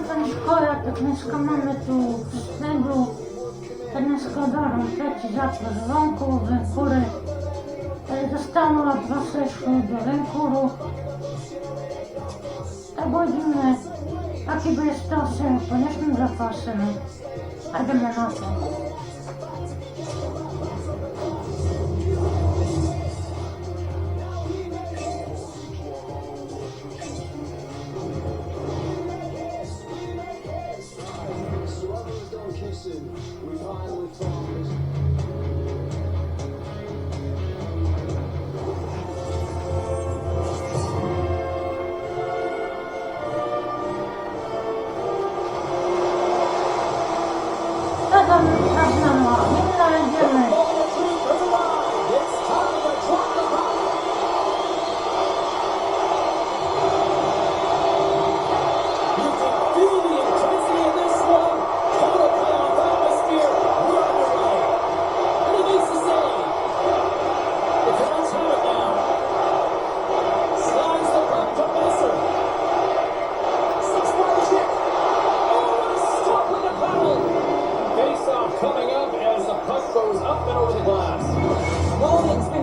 tam szkoda, tak dneska mamy tu wstydu. Dneska darom 3.Zápasu Vancouver zostało 2 sešli do Vancouvru. Tak budeme, aký bude stav se po dnešním zápase. A jdeme na to.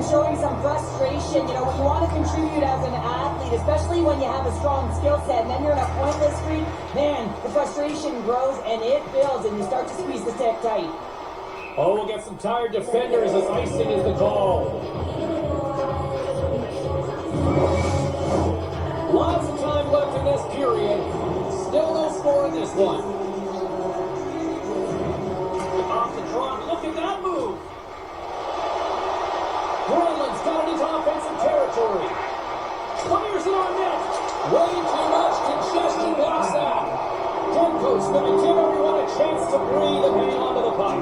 Showing some frustration, you know, when you want to contribute as an athlete, especially when you have a strong skill set, and then you're in a pointless streak, man, the frustration grows and it builds, and you start to squeeze the stick tight. Oh, we'll get some tired defenders as icing is the call. Lots of time left in this period. Still no score in this one. Off the draw, look at that move. Bryland's got it into offensive territory. Fires it on net. Way too much congestion blocks that. Demko's going to give everyone a chance to breathe and hang on to the puck.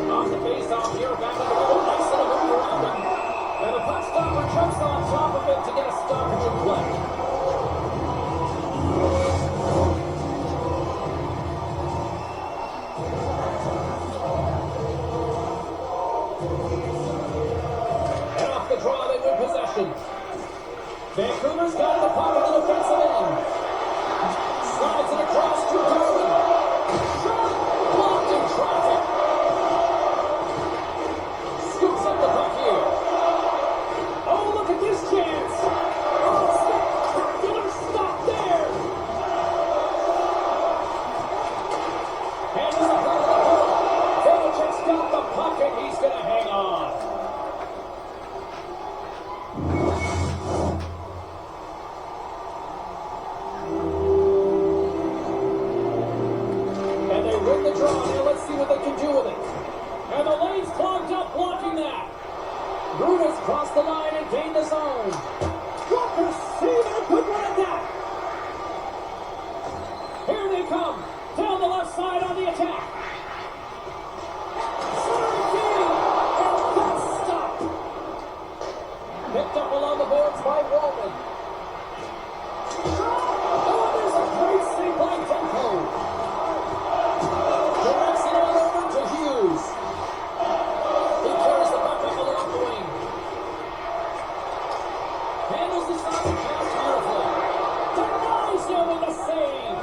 Off the face-off here, back on the goal. Nice little move around him. And the puck stopper jumps on top of it to get a stoppage in play. Vancouver's got the puck on the defensive end. Slides it across to Darwin. Shot! Blocked in traffic. Scoops up the puck here. Oh, look at this chance. Oh, spectacular stop there. Handles it front of the goal. Vanacek's got the puck and he's going to hang on. Crossed the line and gained the zone. Walker, see that good one at that. Here they come. Down the left side on the attack. Sergei! And that's stopped. Picked up along the boards by Roman. Oh, there's a great save by Demko. Directs it on over to Hughes. He carries the puck up along the wing. Handles the stop and pass beautifully. Denisio with the save.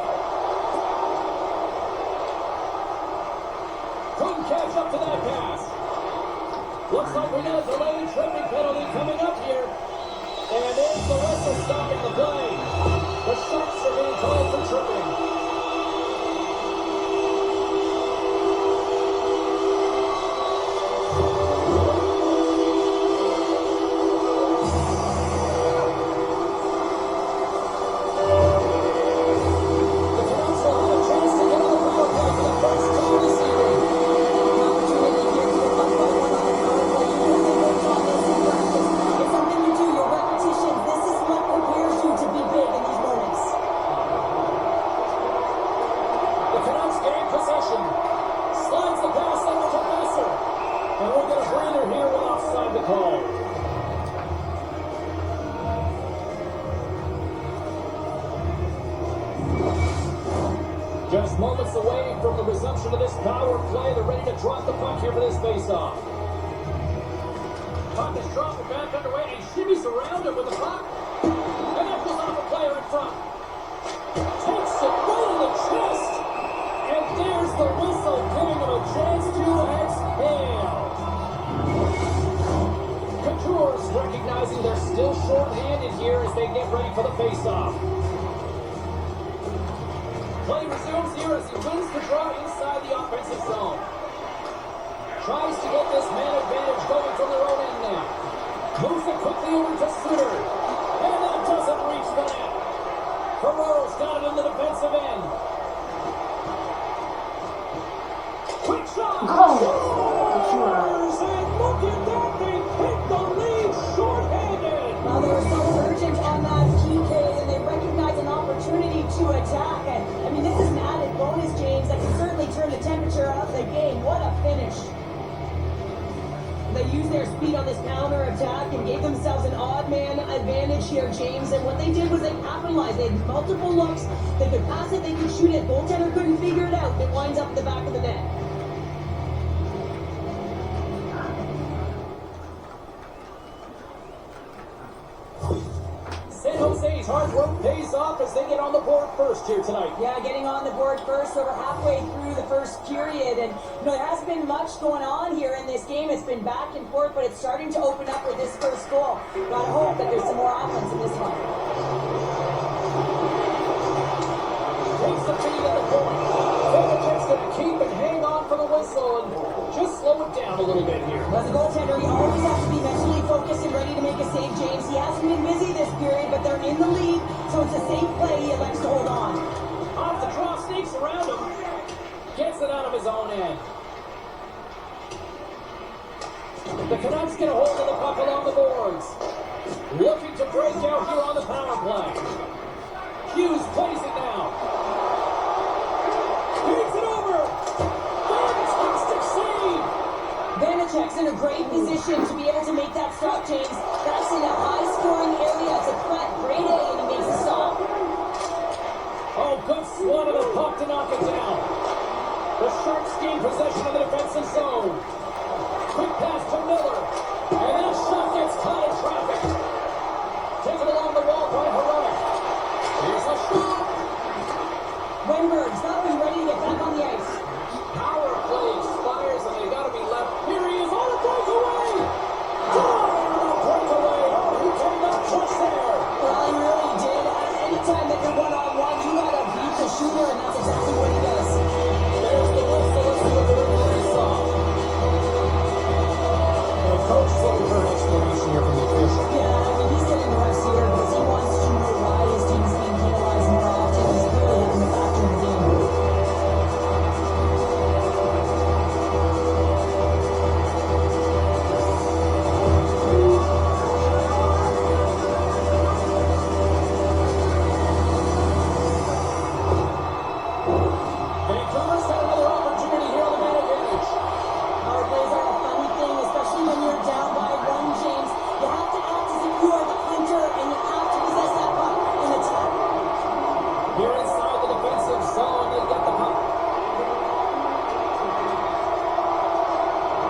Couldn't catch up to that pass. Looks like we got a delayed tripping penalty coming up here. And there's the whistle stopping the play. The Sharks are being called for tripping. Just moments away from the resumption of this power play. They're ready to drop the puck here for this face-off. Puck is dropping back underway, and shimmies around him with the puck. And that goes off a player in front. Takes it right in the chest. And there's the whistle, giving him a chance to exhale. Coutures recognizing they're still short-handed here as they get ready for the face-off. Play resumes here as he wins the draw inside the offensive zone. Tries to get this man advantage going from their own end now. Moves it quickly over to Suter. And that doesn't reach the net. Ferrero's got it in the defensive end. Quick shot! Scores! And look at that, they pick the lead short-handed! Well, they were so urgent on that PK, and they recognized an opportunity to attack. And I mean, this is an added bonus, James, that can certainly turn the temperature of the game. What a finish! They used their speed on this counter-attack and gave themselves an odd man advantage here, James. And what they did was they capitalized. They had multiple looks. They could pass it, they could shoot it. Goaltender couldn't figure it out. It winds up in the back of the net. San Jose's hard work pays off as they get on the board first here tonight. Yeah, getting on the board first. So we're halfway through the first period. And, there hasn't been much going on here in this game. It's been back and forth, but it's starting to open up with this first goal. Gotta hope that there's some more offense in this one. Takes the feed at the point. Belichick's going to keep and hang on for the whistle and just slow it down a little bit here. As a goaltender, you always have to be mentally focused and ready to make a save, James. He hasn't been busy this period, but they're in the lead, so it's a safe play. He elects to hold on. Off the draw, sneaks around him. Gets it out of his own end. The Canucks get a hold of the puck along the boards. Looking to break out here on the power play. Hughes plays it now. Beats it over. Fantastic save. Vanacek's in a great position to be able to make that stop, James. That's in a high-scoring area. It's a threat. Great A, and he makes the stop. Oh, good swat of the puck to knock it down. The Sharks gain possession of the defensive zone. Quick pass to Miller. And that shot gets caught in traffic. Taken along the wall by Heroic. Here's a shot. Wenberg's not been ready to get back on the ice. Power play expires and they gotta be left. Here he is on a breakaway. Drive on a breakaway. Oh, he cannot touch there. Well, he really did. Anytime that you're one-on-one, you gotta beat the shooter, and that's exactly what he does. There's the whistle. Let's see what the referee saw. The coach is looking for an explanation here from the official. Yeah, I mean, he's getting the rest here because he wants to know why his team is being penalized more often. He's clearly having a factor in the game. Vancouver's got another opportunity here on the man advantage. Power plays are a funny thing, especially when you're down by one, James. You have to act as if you are the hunter, and you have to possess that puck and attack. Here inside the defensive zone, they get the puck.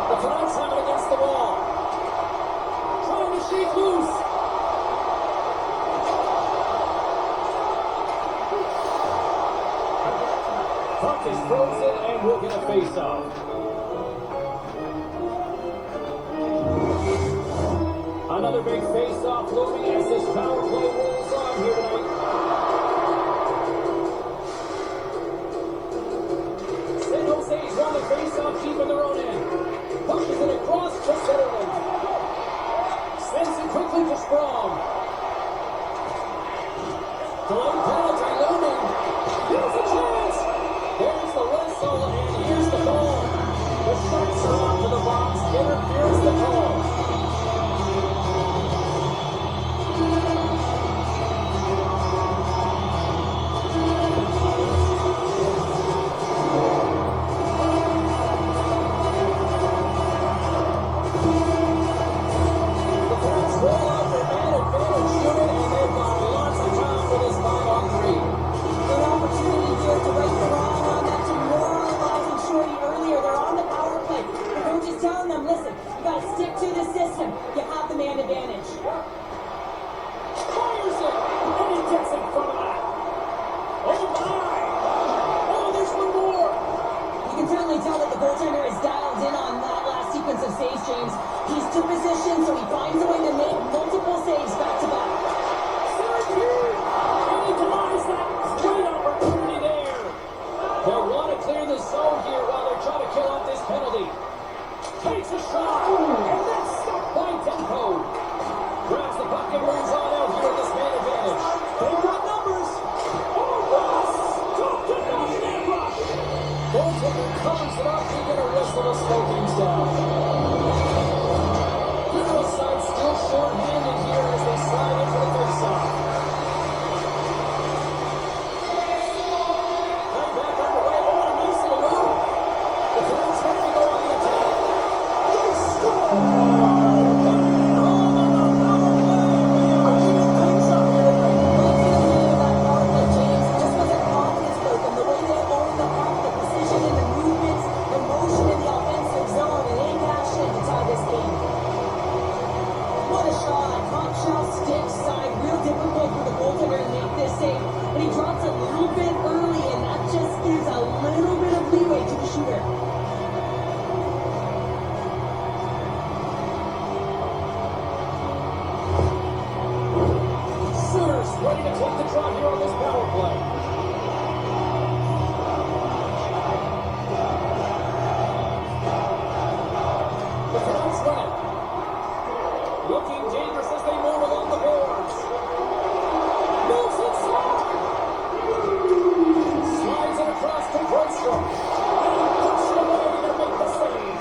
The Canucks have it against the wall. Trying to shake loose. Puck is frozen and we'll get a face-off. Another big face-off looming as this power play rolls on here tonight. San Jose's won the face-off deep in their own end. Pushes it across to Zetterman. Sends it quickly to Sprong. Delayed penalty looming. Here's a chance. There's the whistle and here's the call. The Sharks are off to the box. Interference the call. The Canucks roll out their man advantage unit and they've got lots of time for this 5-on-3. An opportunity here to right the wrong on that demoralizing Shorty earlier. They're on the power play. The coach is telling them, listen, you gotta stick to possession, so he finds a way to make multiple saves back to back. And he denies that great opportunity there. They want to clear the zone here while they're trying to kill off this penalty. Takes a shot, and that's stopped by Demko. Grabs the puck and moves on out here with this man advantage. They've got numbers. Oh, Ross! Stopped it off the net rush. Goaltender covers it up. He get a whistle to slow things down. Liberal side still short-handed here as they slide into the face-off. And back underway. Oh, a nice little move. The Canucks ready to go on the attack. They score! Ready to take the draw here on this power play. The Canucks win it. Looking dangerous as they move along the boards. Moves inside. Slides it across to Brunstrom. And puts it away to make the save.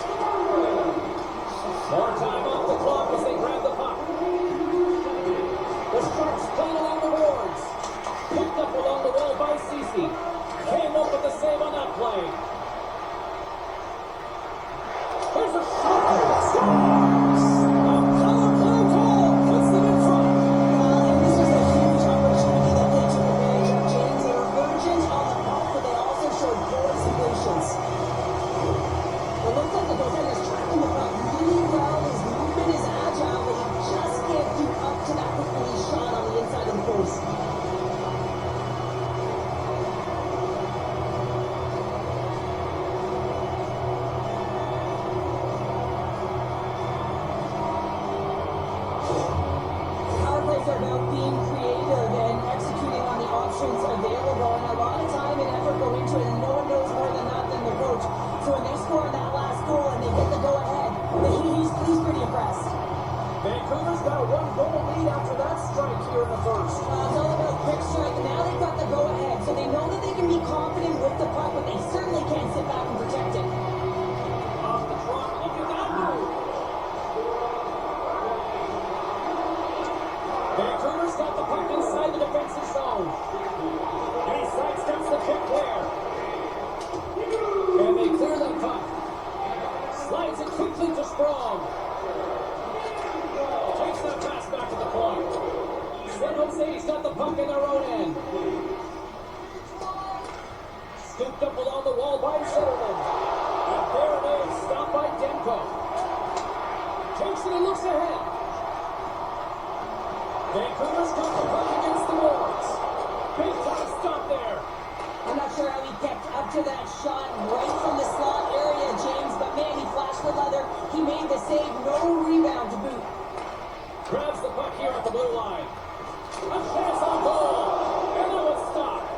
More time off the clock as they grab the puck. The Sharks playing along the boards. Picked up along the wall by Ceci. Came up with the save on that play. There's a shot. Scores! A power play goal puts them in front. And this was a huge opportunity that they took advantage of, James. They were urgent on the puck, but they also showed poise and patience. It looked like the goaltender's tracking the puck really well. His movement is agile, but he just can't keep up to that quickly shot on the inside of the post. Power plays are about being creative and executing on the options available, and a lot of time and effort go into it, and no one knows more than that than the coach. So when they score that last goal and they get the go-ahead, he's pretty impressed. Vancouver's got a 1-goal lead after that strike here in the first. It's all about quick strike. Now they've got the go-ahead, so they know that they can be confident with the puck, but they certainly can't sit back and protect it. Off the trot, look at that move. Vancouver's got the puck inside the defensive zone. And he sidesteps the check there. And they clear that puck. Slides it quickly to Strong. Takes that pass back to the point. San Jose's got the puck in their own end. Scooped up along the wall by Zetterman. And there it is, stopped by Demko. Takes it and looks ahead. Vancouver's got the puck against the boards. Big time stop there. I'm not sure how he kept up to that shot right from the slot area, James, but man, he flashed the leather. He made the save, no rebound to boot. Grabs the puck here at the blue line. A chance on goal. And now it's stopped.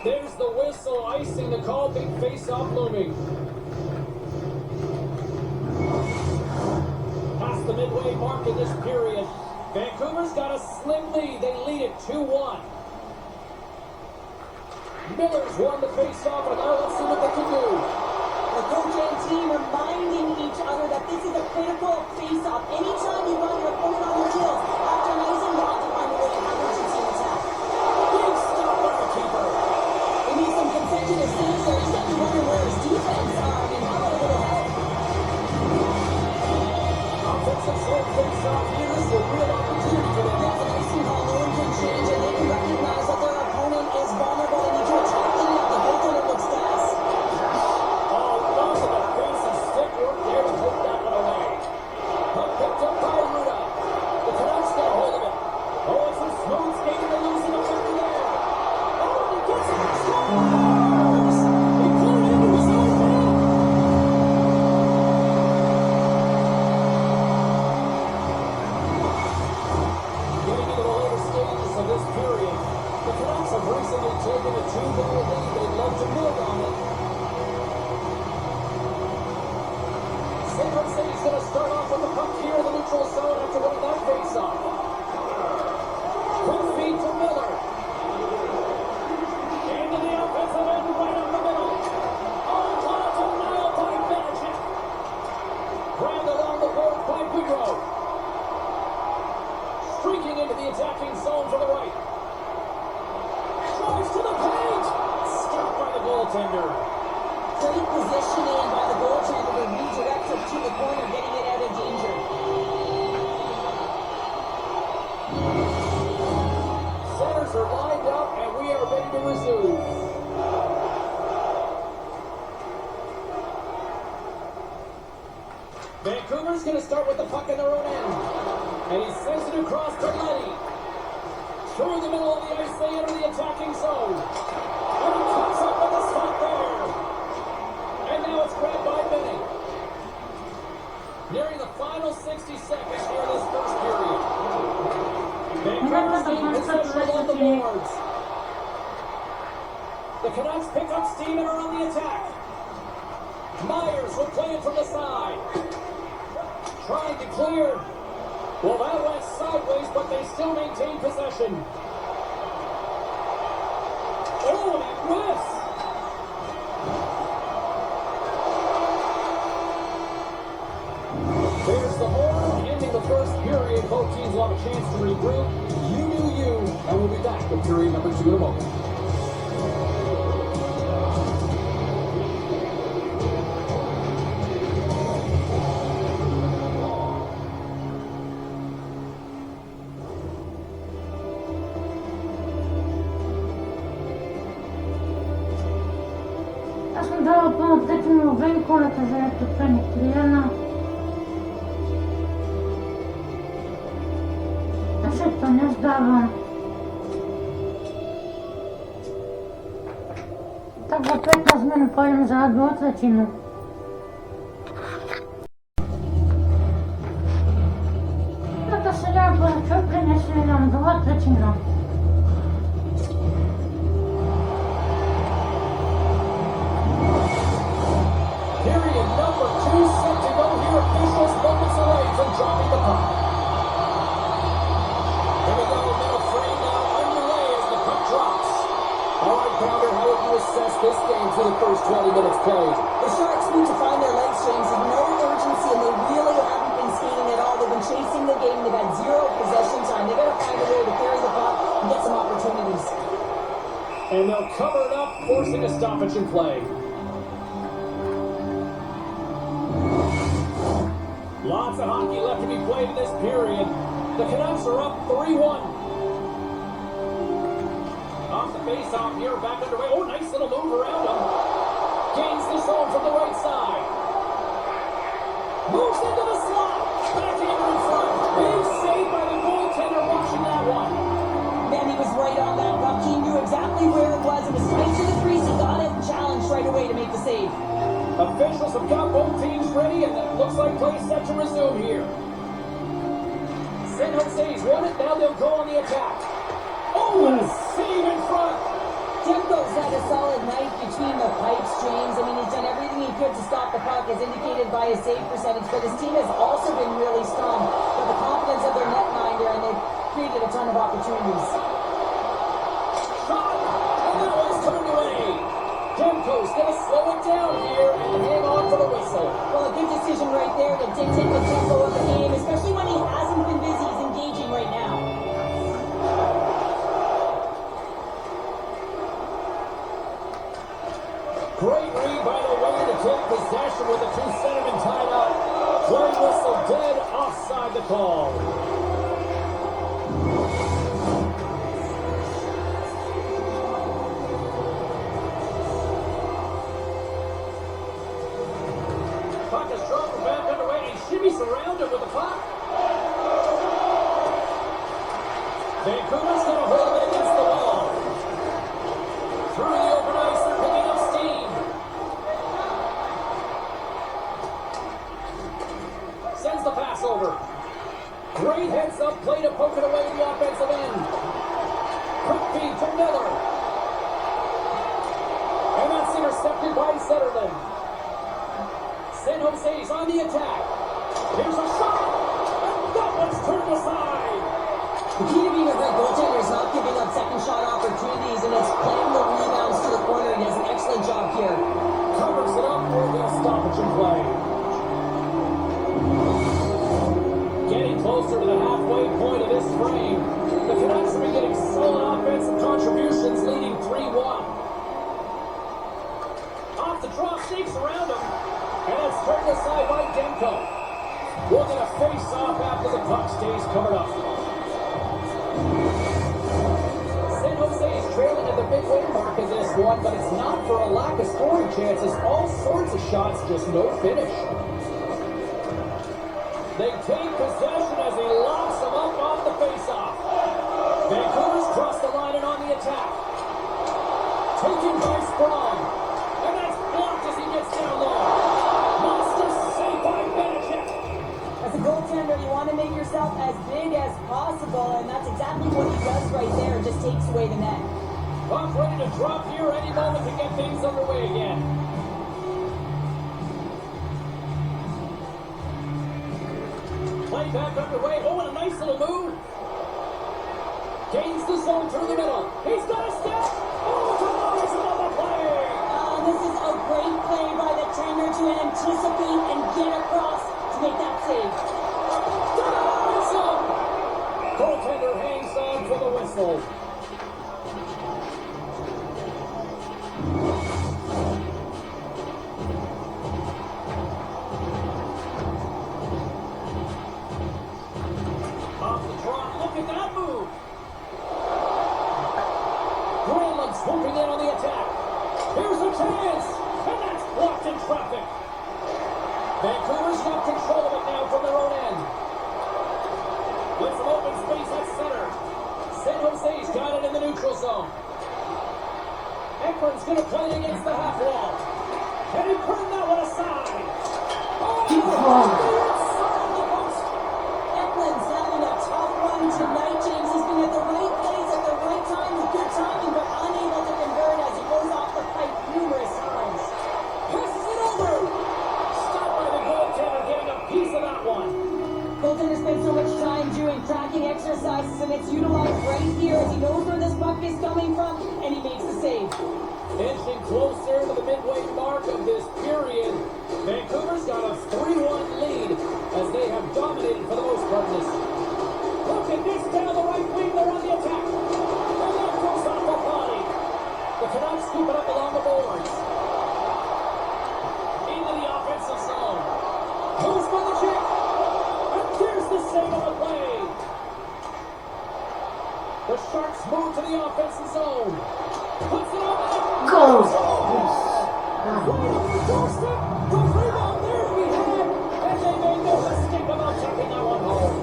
There's the whistle, icing the call. Big face-off looming. Past the midway mark in this period. Vancouver's got a slim lead. They lead it 2-1. Miller's won the face-off, and now let's see what they can do. The coach and team reminding each other that this is a critical face-off. Anytime you got your opponent on your heels after an icing, you have to find a way to have urgency in attack. Big stop by the keeper. They need some consecutive saves there. He's got to wonder where his defense are. I mean, how about a little help? Offensive zone face-off here. This is a real opportunity for them. That's an icing call. No one can change it. They can recognize that their opponent is vulnerable. They need to attack it. The goaltender looks fast. Fancy stick work there to put that one away. Puck picked up by Ruda. goaltender. Great positioning by the goaltender to redirect it to the corner, getting it out of danger. Centers are lined up, and we are ready to resume. Vancouver's going to start with the puck in their own end. And he sends it across to Letty. Through the middle of the ice, they enter the attacking zone. And he cuts up with a stop there. And now it's grabbed by Benning. Nearing the final 60 seconds here in this first period. Vancouver's gained possession on the boards. The Canucks pick up steam and are on the attack. Myers will play it from the side. Trying to clear. Well, that went sideways, but they still maintain possession. Oh, and he whiffs. There's the horn, ending the first period. Both teams will have a chance to regroup. You do you, and we'll be back with period number 2 in a moment. Ja sam dala pomoć tekmu Vancouver, za eto trening Trijana. Ja se to ne zdavam. Tak za 15 minut pojem za dvotrećinu. Zato se jako načupljenje svijedam dvotrećinu. Period number 2 set to go here. Officials moments away from dropping the puck. Here we go, middle frame now underway as the puck drops. All right, Pounder, how would you assess this game through the first 20 minutes played? The Sharks need to find their legs, James. There's no urgency, and they really haven't been skating at all. They've been chasing the game. They've had zero possession time. They've got to find a way to carry the puck and get some opportunities. And they'll cover it up, forcing a stoppage in play. Lots of hockey left to be played in this period. The Canucks are up 3-1. Off the face-off here, back underway. Oh, nice little move around him. Gains the zone from the right side. Moves into the slot. Backhander in front. Big save by the goaltender watching that one. Man, he was right on that puck. He knew exactly where it was. It was tight to the crease. He got it and challenged right away to make the save. Officials have got both teams ready, and it looks like play set to resume here. San Jose's won it, now they'll go on the attack. Oh, and a save in front. Demko's had a solid night between the pipes, James. I mean, he's done everything he could to stop the puck, as indicated by his save percentage, but his team has also been really strong. Got the confidence of their netminder, and they've created a ton of opportunities. Shot, and that one's turned away. Demko's going to slow it down here and hang on for the whistle. Well, a good decision right there to dictate the tempo of the game, especially when he hasn't been busy. He's engaging right now. Great read by the way to take possession with the 2 centermen tied up. Play whistle dead, offside the call. Puck is dropped from back underway, and shimmies around him with the puck. Vancouver's going to hold it against the wall. Through the open ice, they're picking up steam. Sends the pass over. Great heads-up play to poke it away to the offensive end. Quick feed to Miller. And that's intercepted by Zetterlund. San Jose's on the attack. Here's a shot. And that one's turned aside. The key to being a great goaltender is not giving up second shot opportunities, and it's playing the rebounds to the corner. He does an excellent job here. Covers it up for the stoppage in play. Getting closer to the halfway point of this frame. The Canucks have been getting solid offensive contributions, leading 3-1. wants to draw stakes around him. And it's turned aside by Demko. We'll get a face-off after the puck stays covered up. San Jose is trailing at the midway mark of this one, but it's not for a lack of scoring chances. All sorts of shots, just no finish. They take possession as he locks them up off the face-off. Vancouver's crossed the line and on the attack. Taken by Sprong. And that's blocked as he gets down low. Monster save by Benedict. As a goaltender, you want to make yourself as big as possible, and that's exactly what he does right there. Just takes away the net. Puck ready to drop here any moment to get things underway again. Play back underway. Oh, and a nice little move. Gains the zone through the middle. He's got a step. Oh, Tavares on the play. This is a great play by the tender to anticipate and get across to make that save. Tavares on. Goaltender hangs on for the whistle. Off the drop. Look at that move. Swooping in on the attack. Here's a chance. And that's blocked in traffic. Vancouver's got control of it now from their own end. With some open space at center. San Jose's got it in the neutral zone. Ekman's going to play against the half wall. And he burned that one aside. Oh, Ekman's having a tough run tonight, James. He's been at the right place at the right time with good timing, but unable to convert as he goes off the pipe numerous times. Passes it over. Stopped by the goaltender getting a piece of that one. Goaltender spends so much time doing tracking exercises, and it's utilized right here as he knows where this puck is coming from, and he makes the save. Inching closer to the midway mark of this period, Vancouver's got a 3-1 lead as they have dominated for the most part in this. Look at this down the right wing, they're on the attack. And that goes off the body. The Canucks scoop it up along the boards. Into the offensive zone. Moves by the check. And there's the save on the play. The Sharks move to the offensive zone. Puts it on the Goal! right on the doorstep. The rebound there to be had. And they made no mistake about taking that one home.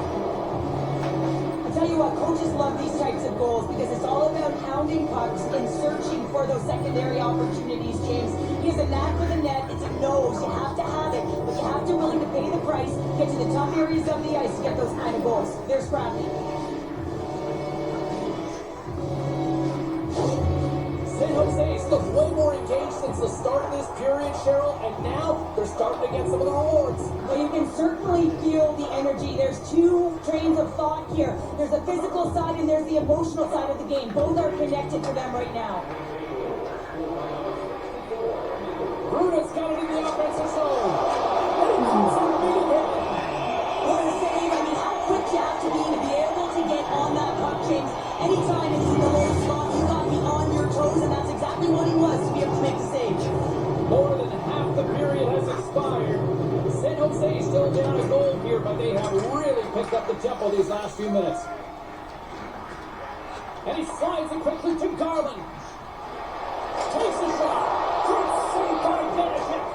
I tell you what, coaches love these types of goals because it's all about pounding pucks and searching for those secondary opportunities, James. He has a knack for the net. It's a nose. You have to have it, but you have to be willing to pay the price, get to the tough areas of the ice to get those kind of goals. They're scrappy. San Jose's looked way more engaged since the start of this period, Cheryl, and now they're starting to get some of the rewards. Well, you can certainly feel the energy. There's two trains of thought here. There's the physical side and there's the emotional side of the game. Both are connected for them right now. Bruno's got it in the offensive zone. And he comes in big again. What a save. I mean, how quick you have to be able to get on that puck, James. Anytime it's in the low spot, you got to be on your toes, and that's exactly what he was to be able to make the save. More than half the period has expired. San Jose is still down a goal here, but they have really picked up the tempo these last few minutes. And he slides it quickly to Garland. Takes a shot. Great save by Benedict.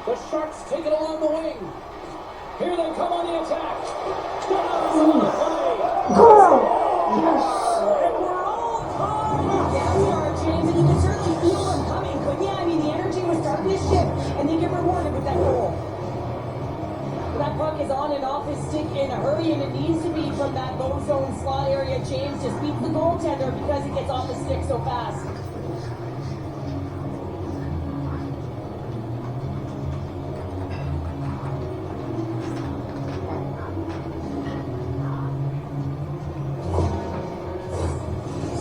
The Sharks take it along the wing. Here they come on the attack. Down on the play. Goal! Yes! And we're all tied. Yeah, we are, James, and you can certainly feel them coming, couldn't you? I mean, the energy was starting to shift, and they get rewarded with that goal. That puck is on and off his stick in a hurry, and it needs to be from that low zone slot area. James just beats the goaltender because he gets off the stick so fast.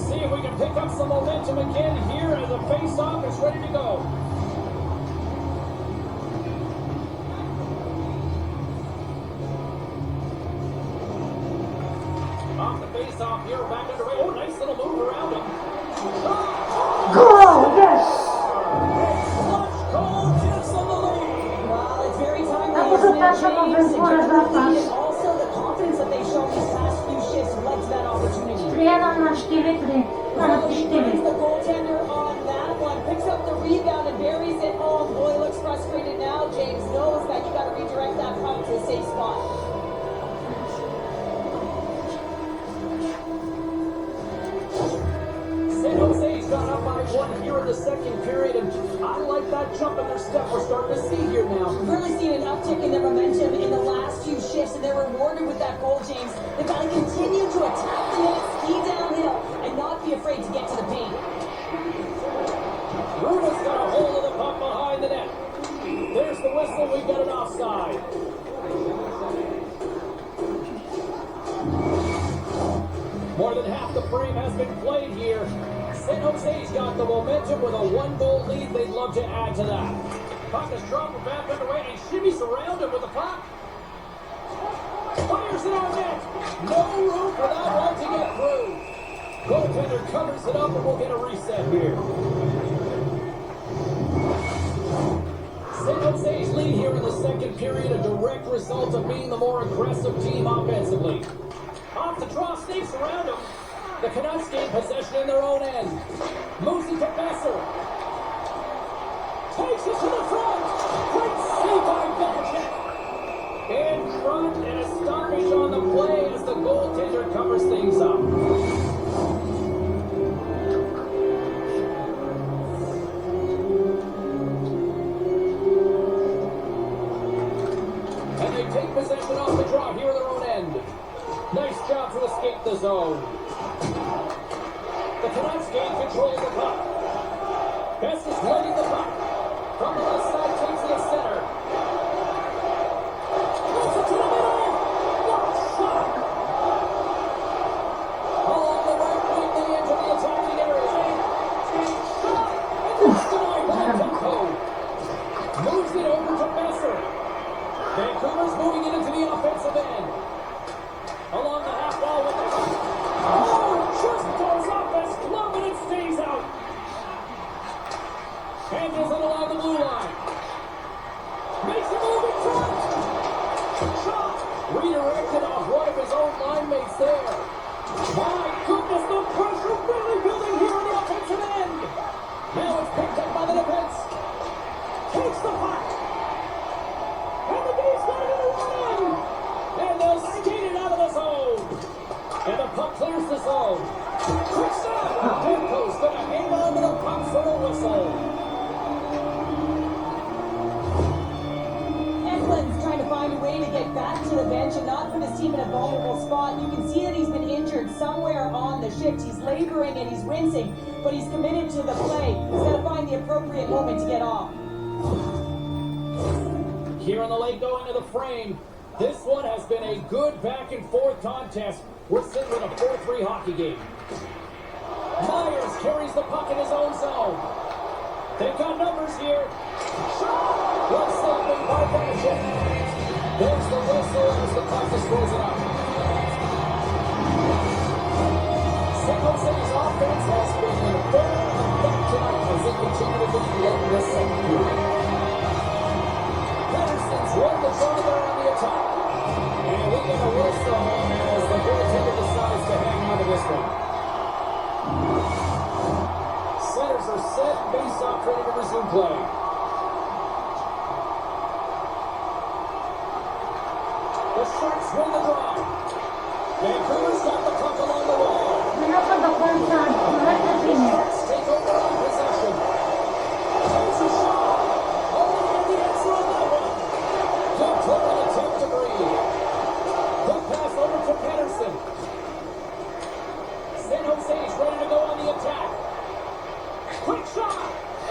See if we can pick up some momentum again here as the face-off is ready to go. Off the face-off here, back underway. Oh, nice little move around him. Goal! Yes! picks up the rebound and buries it. Oh, boy, looks frustrated now. James knows that you got to redirect that puck to a safe spot. San Jose's gone up by one here in the second period, and I like that jump in their step we're starting to see here now. We've really seen an uptick in their momentum in the last few shifts, and they're rewarded with that goal, James. They've got to continue to attack the net, ski downhill, and not be afraid to get to the paint. Ruda's got a hold of the puck behind the net. There's the whistle. We've got an offside. More than half the frame has been played here. San Jose's got the momentum with a one-goal lead. They'd love to add to that. Puck is dropped and back underway, and shimmies around him with the puck. Fires it on net. No room for that one to get through. Goaltender covers it up, and we'll get a reset here. San Jose's lead here in the second period, a direct result of being the more aggressive team offensively. Off the draw, sneaks around him. The Canucks gain possession in their own end. Moves it to Besser. Takes it to the front. Great save by Belichick. In front, and a stoppage on the play as the goaltender covers things up. And they take possession off the draw here in their own end. Nice job to escape the zone. The Canucks gain control of the puck. Best is leading the puck. From the left side, takes it to center. Moves it to the middle. What a shot! Along the right wing, they enter the attacking area. Shot! And it's denied by Demko. Moves it over to Besser. Vancouver's moving it into the offensive end. Along the half wall with the puck. Oh, just goes off his glove and it stays out. Handles it along the blue line. Makes a move in front. Shot. Redirected off one of his own line mates there. My goodness, the pressure really building here on the offensive end. Now it's picked up by the defense. Takes the puck. And the Bees got it in the run. And they'll skate it out of the zone. And the puck clears the zone. Quick stop. Demko's going to hang on to the puck for a whistle. Eklund's trying to find a way to get back to the bench and not put his team in a vulnerable spot. You can see that he's been injured somewhere on the shift. He's laboring and he's rinsing, but he's committed to the play. He's got to find the appropriate moment to get off. Here on the late going to the frame. This one has been a good back and forth contest. We're sitting in a 4-3 hockey game. Myers carries the puck in his own zone. They've got numbers here. Shot! Good stopping by Belichick. There's the whistle as the puck is frozen up. San Jose's offense has been in full effect tonight as they continue to lead late in this second period. Patterson's won the draw there on the attack. And we get a whistle as the goaltender decides to hang on to this one. Centers are set, face-off ready to resume play. The Sharks win the draw. Vancouver's got the puck along the wall. Whenever the points are The Sharks take over on possession. Takes a shot. Only to get the answer on that one. Good clearing attempt to breathe. Good pass over to Patterson. San Jose's ready to go on the attack. Quick shot.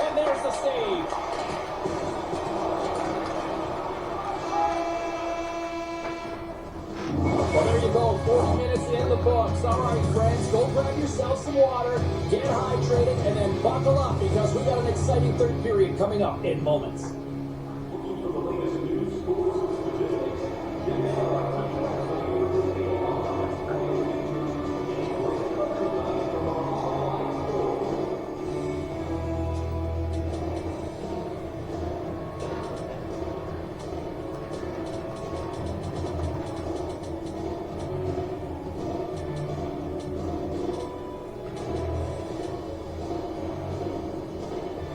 And there's the save. Well, there you go. 40 minutes in the books. All right, friends, go grab yourself some water, get hydrated, and then buckle up because we got an exciting third period coming up in moments.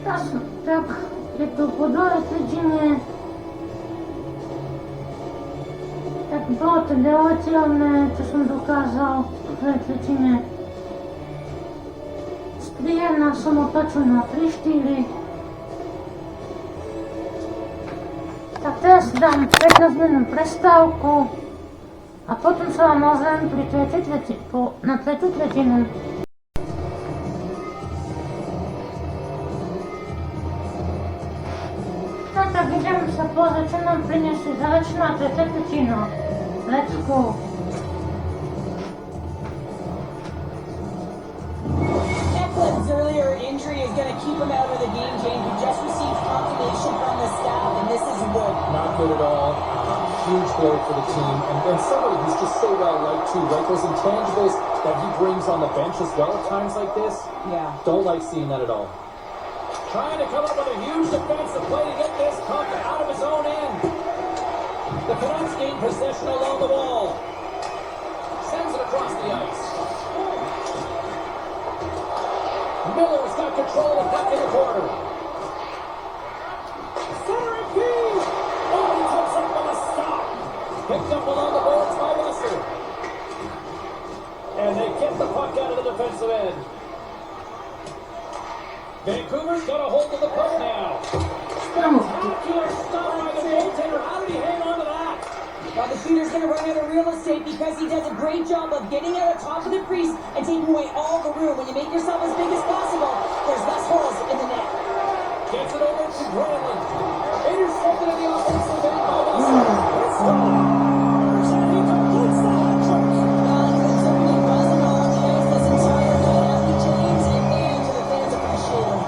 Tak je to po druhej tretine. Tak bolo to delovateľné, čo som dokázal v druhej tretine. Strijedna som otočil na 3-4. Tak teraz dám 15-minútnu prestávku a potom sa vám ozvem na tretiu tretinu. No tak ideme sa pozrieť, čo nám priniesie záverečná tretia tretina. Let's go! Eckland's earlier injury is going to keep him out of the game, James. We just received confirmation from the staff, and this is good. Not good at all. Huge blow for the team. And somebody who's just so well liked too, right? Those intangibles that he brings on the bench as well at times like this. Yeah. Don't like seeing that at all. Trying to come up with a huge defensive play to get this puck out of his own end. The Canucks gain possession along the wall. Sends it across the ice. Miller's got control of the puck in the corner. Centering feed! Oh, he takes up with a stop. Picked up along the boards by Russell. And they get the puck out of the defensive end. Vancouver's got a hold of the puck now. Spectacular stop by the goaltender. How did he hang on to that? Well, the shooter's going to run out of real estate because he does a great job of getting out of top of the crease and taking away all the room. When you make yourself as big as possible, there's less holes in the net. Gets it over to Granlund. Intercepted in the offensive end by Russell. It's gone. He completes the hat trick. Well, he certainly wasn't on the ice this entire night, Ashley James, and man, do the fans appreciate him.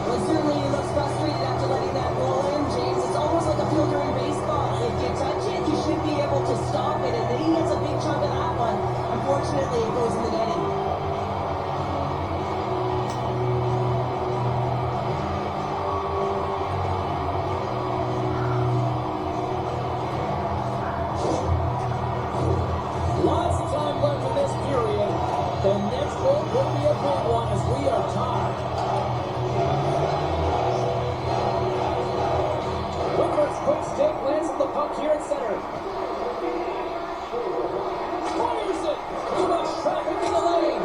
Well, certainly he looks frustrated after letting that goal in, James. It's almost like a fielder in baseball. If you touch it, you should be able to stop it, and then he gets a big chunk of that one. Unfortunately, it goes in the netting. Lots of time left in this period. The next goal could be a big one as we are tied. Whitmer's quick stick lands at the puck here at center. Fires it! Too much traffic in the lane.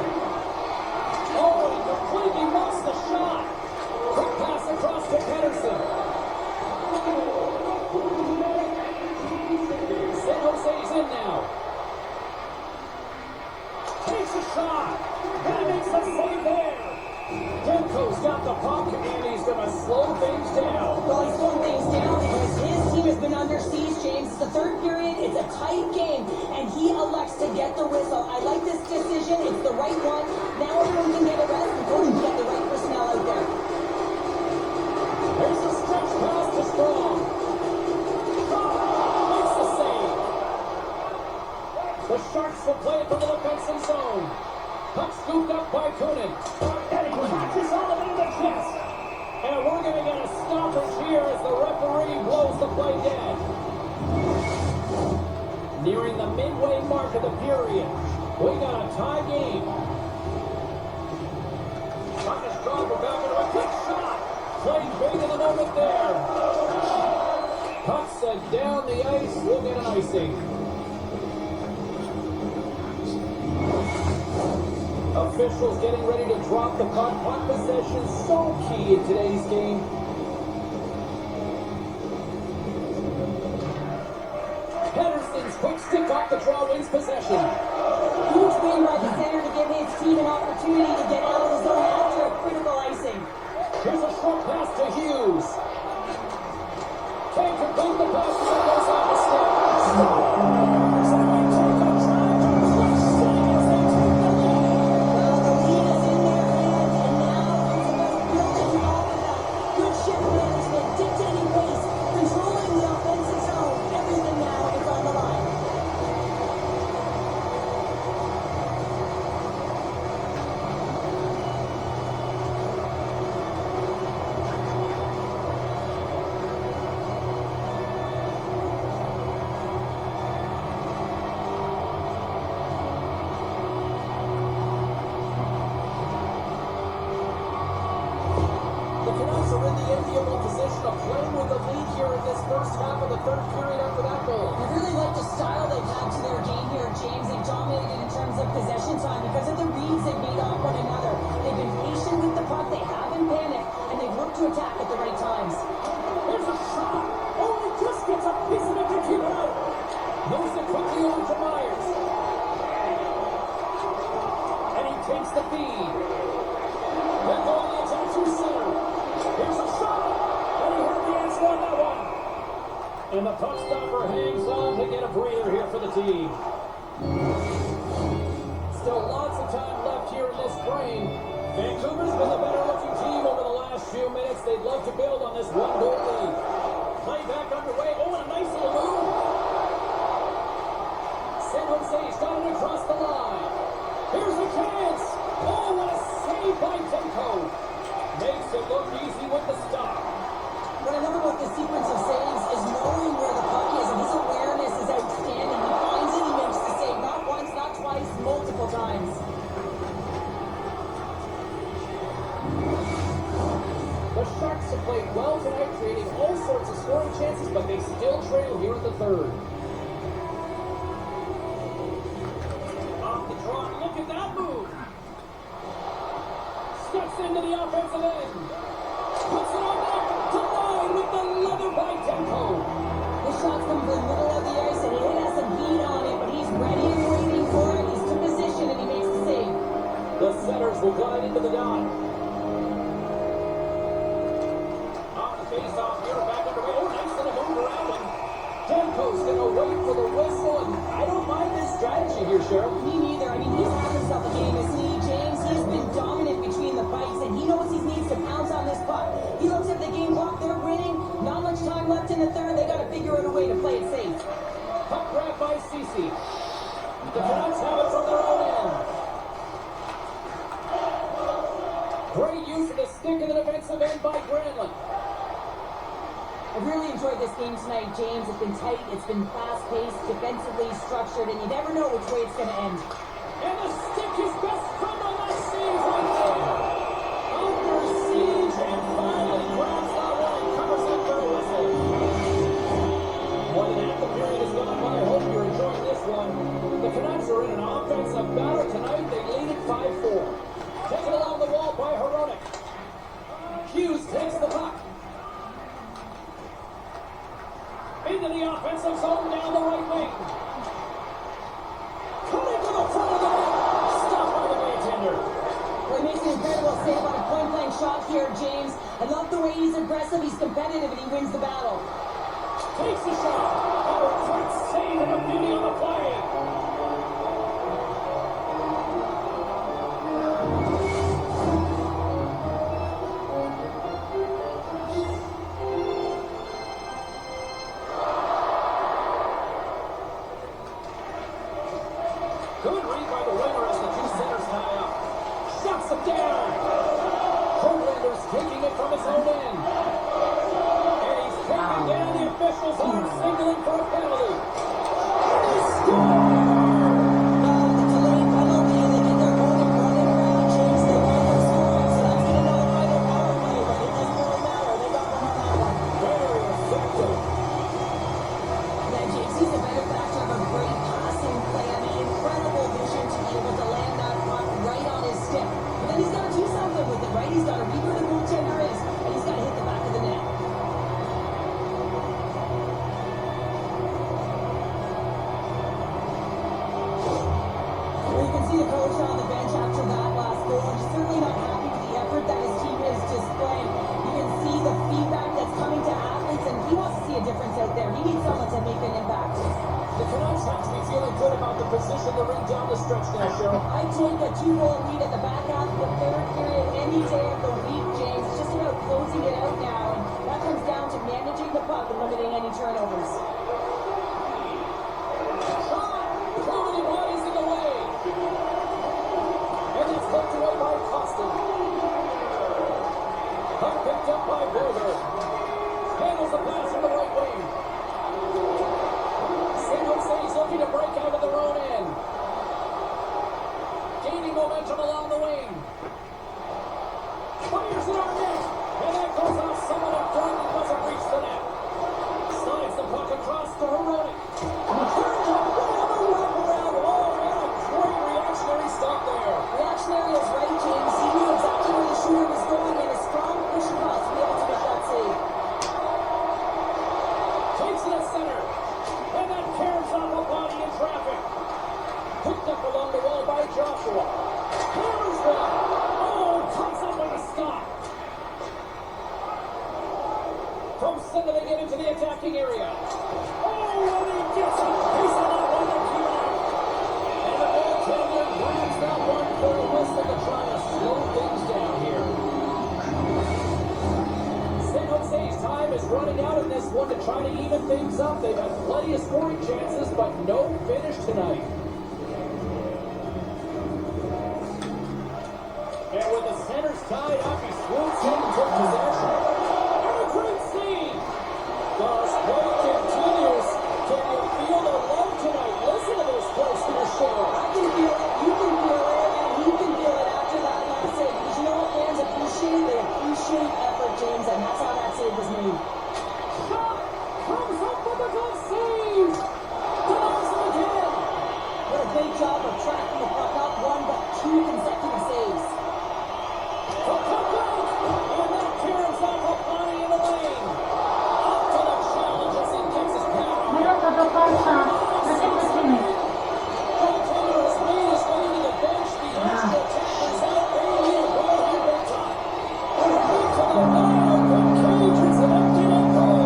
Oh, he completely lost the shot. Quick pass across to Pedersen. San Jose's in now. Takes a shot. And makes a save there. Demko's got the puck, and he's going to slow things down. Well, he's slowing things down because his team has been under siege, James. It's the third period. It's a tight game, and he elects to get the whistle. I like this decision. It's the right one. Now everyone can get a rest and coach can get the right personnel out there. There's a stretch pass to Strong. Makes the save. The Sharks will play it from the defensive zone. Puck scooped up by Kunin. And he catches all of it in the chest. And we're going to get a stoppage here as the referee blows the play dead. Nearing the midway mark of the period, we got a tie game. Puck is drawn, we're back into a quick shot. Played big in the moment there. Puck set down the ice, we'll get an icing. Officials getting ready to drop the puck. Puck possession so key in today's game. Pedersen's quick stick off the draw wins possession. Huge win by the center to give his team an opportunity to get out of the zone after a critical icing. Here's a short pass to Hughes. Can't complete the pass as it goes off the stick. Well, the lead is in their hands, and now it's about building off of that. Good shift management, dictating pace, controlling the offensive zone. Everything now is on the line. third period after that goal. I really like the style they've had to their game here, James. They've dominated in terms of possession time because of the reads they've made off one another. They've been patient with the puck, they haven't panicked, and they've looked to attack at the right times. Here's a shot. Oh, he just gets a piece of it to keep it out. Moves it quickly over to Myers. And he takes the feed. Then going the attack to center. Here's a shot. And he had the answer on that one. And the puck stopper hangs on to get a breather here for the team. Still lots of time left here in this frame. Vancouver's been the better looking team over the last few minutes. They'd love to build on this one-goal lead. Play back underway. Oh, and a nice little move. San Jose's got it across the line. Here's a chance. Oh, what a save by Demko. Makes it look easy with the stop. What I love about this sequence of saves is knowing where the puck is, and his awareness is outstanding. He finds it, he makes the save, not once, not twice, multiple times. The Sharks have played well tonight, creating all sorts of scoring chances, but they still trail here at the third. Off the draw, look at that move. Steps into the offensive end. Puts it on net. Denied with the leather by Demko. The shot's come from the middle of the ice, and he has some heat on it, but he's ready and waiting for it. He's to position, and he makes the save. The Senators will glide into the dot. Off the face-off here, back underway. Oh, nice little move around him. Demko's going to wait for the whistle, and I don't mind this strategy here, Cheryl. Me neither. I mean, he's had himself a game, isn't he, James? He's been dominant between the fights, and he knows he needs to pounce on this puck. He looks at the game clock, they're winning. Not much time left in the third. They got to figure out a way to play it safe. Puck grab by Ceci. The Canucks have it from their own end. Great use of the stick in the defensive end by Granlund. I've really enjoyed this game tonight, James. It's been tight, it's been fast-paced, defensively structured, and you never know which way it's going to end. And the stick is best friend on that save right there. Under siege, and finally grabs that one and covers it for a whistle. More than half the period has gone by. I hope you're enjoying this one. The Canucks are in an offensive battle tonight. They lead it 5-4. Taken along the wall by Hronek. Hughes takes the puck. Into the offensive zone down the right wing. Cutting to the front of the net. Stopped by the goaltender. Well, he makes an incredible save on a point-blank shot here, James. I love the way he's aggressive, he's competitive, and he wins the battle. Takes the shot. Oh, great save and a beauty on the play. Good read by the winger as the two centers tie up. Shuts him down. Hoaglander's taking it from his own end. And he's taken down. The officials are signaling for a penalty. And he scores! The delayed penalty, and they get their opponent running around, James. They want them scoring, so that's going to nullify their power play, but it doesn't really matter. They got one on that one. Very effective. Yeah, James, he's a benefactor of a great passing play. I mean, incredible vision to be able to land that puck right on his stick. But then he's got to do something with it, right? He's got to read where the goaltender is, and he's got to hit the back of the net. Well, you can see the coach on the bench after that last goal, and he's certainly not happy with the effort that his team is displaying. You can see the feedback that's coming to athletes, and he wants to see a difference out there. He needs someone to make an impact. The Canucks have to be feeling good about the position they're in down the stretch now, Cheryl. I take a 2-goal lead at the back half of the third period any day of the week, James. It's just about closing it out now, and that comes down to managing the puck and limiting any turnovers. Shot! Comedy bodies in the way. And it's poked away by Costin. Puck picked up by Berger. Handles the pass from the right wing. San Jose's looking to break out of their own end. Gaining momentum along the wing. Fires it on net. And that goes off someone in front and doesn't reach the net. Slides the puck across enough. They've had plenty of scoring chances, but no finish tonight. And with the centers tied up, he swoops in and took possession. And a great save! The play continues. Can you feel the love tonight? Listen to this place in the shore. I can feel it, you can feel it, and he can feel it after that last save. Because you know what fans appreciate? They appreciate effort, James, and that's how that save was made. Shot comes up with a good save. Denies him again. What a great job of tracking the puck up, one but two consecutive saves. The puck out, and that carries off a body in the lane. Up to the challenge as he gets his pad on. Minuta do końca. Znaczy lecimy. Goaltender has made his way to the bench. The extra tackler's out. They need a goal here big time. Into the wide open cage. It's an empty net goal.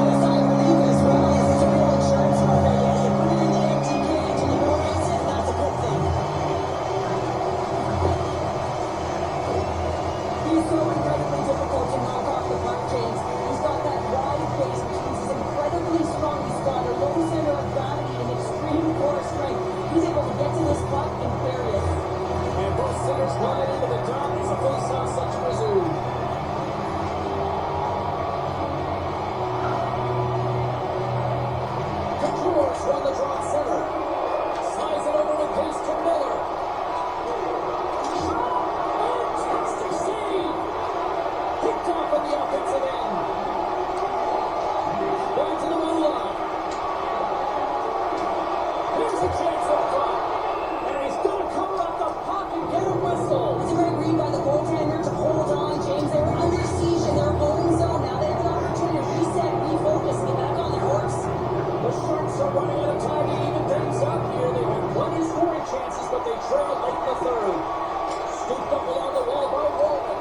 Yes, I believe this one is a real insurance company. You put it in the empty cage and you don't use it, that's a good thing. He's so incredibly difficult to knock off the puck, James. He's got that wide base, which means he's incredibly strong. He's got a low center of gravity and extreme core strength. He's able to get to this puck and bury it. And both centers glide into the dot as a face-off set to resume. Controls run the draw center. Slides it over with pace to Miller. Fantastic save! Picked off on the offensive end. Back to the blue line. Here's a chance up front. And he's going to cover up the puck and get a whistle. It's a great read by the goaltender to hold on, James. They were under siege in their own zone. Now they have an opportunity to reset, refocus, and get back on their horse. The Sharks are running out of time to even things up here. They've had plenty of scoring chances, but they trailed late in the third. Scooped up along the wall by Walden.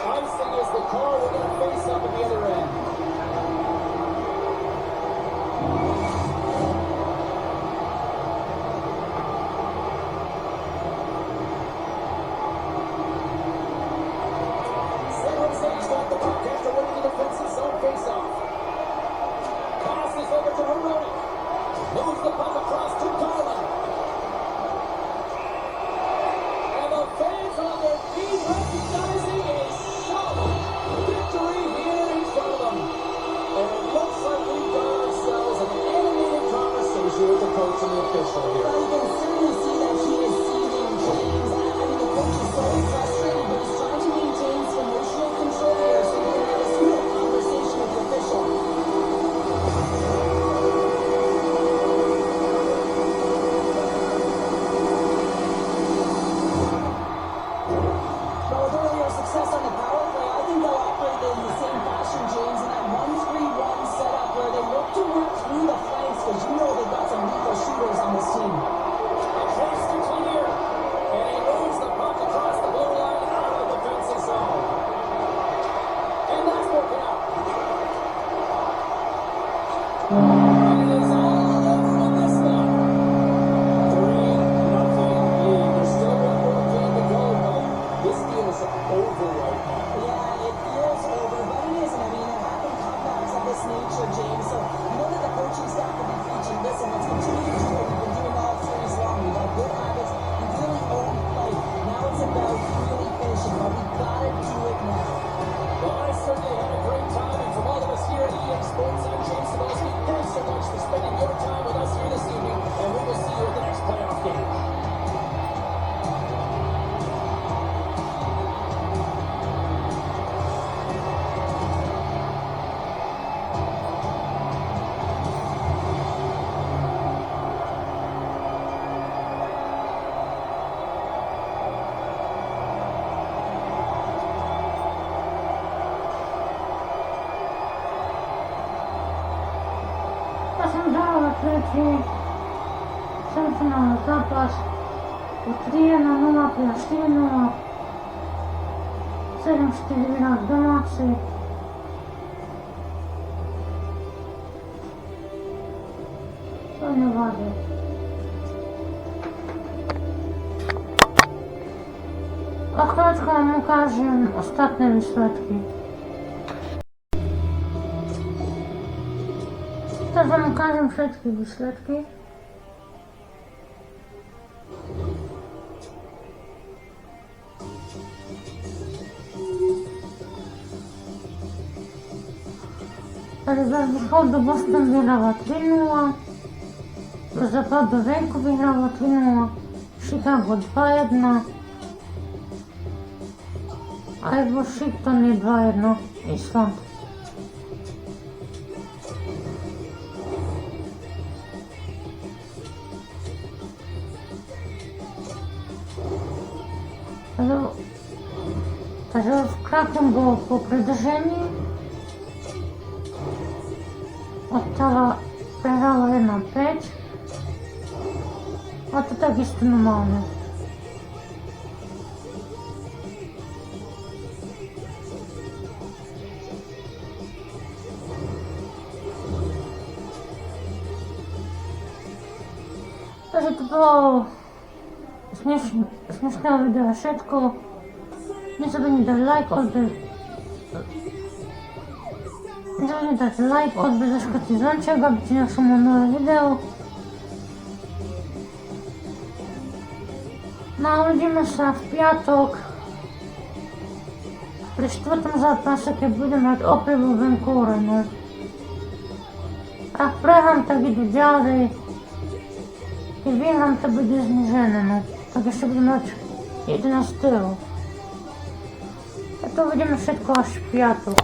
Icing is the car we're going to face up at the other end. San Jose's got the puck after winning the defensive zone faceoff. Passes over to Hironi. Moves the puck across to Garland. And the fans on their feet recognizing a solid victory here in front of them. And it looks like we've got ourselves an animated conversation with the coach and the official here. Well, you can certainly see that he is seething, James. I mean, the coach is so frustrated, but he's trying to maintain some emotional control here so he can have a smooth conversation with the official. But with earlier success on the power play, I think they'll operate in the same fashion, James, in that 1-3-1 setup where they look to work through the flanks because you know they've got some lethal shooters on this team. A chance to clear. And he moves the puck across the blue line out of the defensive zone. And that's broken up. And it is all over with this one. 3-0 lead. There's still one more game to go, but this feels over right now. Yeah, it feels over, but it isn't. I mean, there have been comebacks of this nature, James, so you know that the coaching staff will be preaching. Listen, let's continue to do what we've been doing all series long. We've got good habits. We really own play. Now it's about really finishing, but we've got to do it now. Well, I certainly had a great time, and from all of us here at EA Sports, I'm James Cebulski. Thanks so much for spending your time with us here this evening, and we will see you at the next playoff game. To są dwa trzeci. Semifinalny zapas. Po 3-0 plus 4-0. 7-4 wygrał domacy. To nie wady. A krótko mu ukażę ostatnie wyśledki. teraz wam ukážem všetky výsledky. Takže za východu Boston vyhráva 3-0, do západu Vancouver vyhráva 3-0, Chicago 2-1, aj Washington je 2-1, Island. Takže v Kraken bol po predržení. Ottawa prehrala 1-5. A to takisto normálne. Takže to bolo smiešného videa všetko. Nezabudni dať like, odber. Nezabudni dať like, odber, zaškrtiť zvonček, aby ti našlo moje nové video. No a uvidíme sa v piatok pri 4. zápase, keď budem mať opäť vo Vancouvere, no. Ak prehrám, tak idú ďalej. Keď vyhrám, to bude znižené, no. Tak ešte budem mať 11. A to uvidíme všetko až v piatok.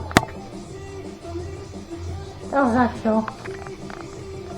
Tak zatiaľ.